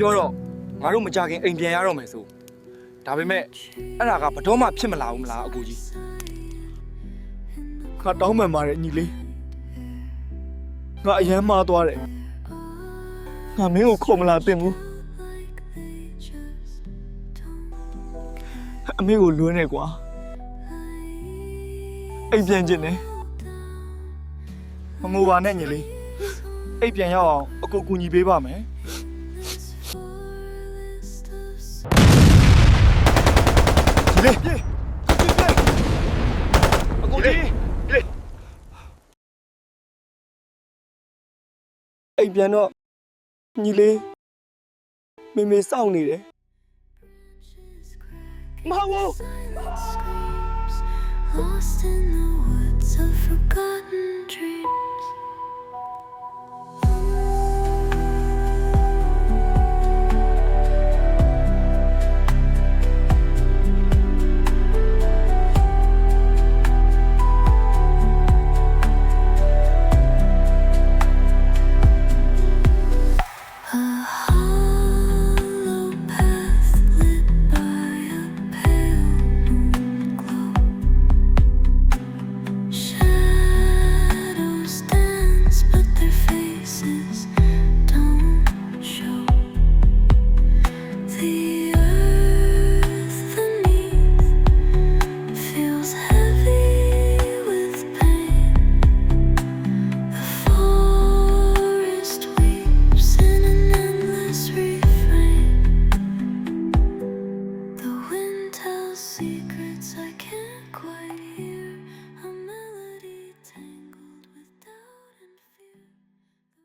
ပြောတော့ငါတို့မကြခင်အိမ်ပြန်ရတော့မယ်ဆိုဒါပေမဲ့အဲ့ဒါကဘတော်မှဖြစ်မလာဘူးမလားအကူကြီးခါတောင်းမှန်ပါတယ်ညီလေးငါအရန်မှားသွားတယ်ငါမင်းကိုခေါ်မလာသင့်ဘူးအမေကိုလွှဲနေကွာအိမ်ပြန်ခြင်းနဲ့မငိုပါနဲ့ညီလေးအိမ်ပြန်ရအောင်အကူကူညီပေးပါမယ်ညီလေးပြေးအကူကြီးပြေးအိမ်ပြန်တော့ညီလေးမေမေစောင့်နေတယ်မဟုတ် Lost in the woods of forgotten dreams. A hollow path lit by a pale moon glow. Shadows dance, but their faces don't show. The earth beneath feels heavy with pain. The forest weeps in an endless refrain. The wind tells secrets I can't quite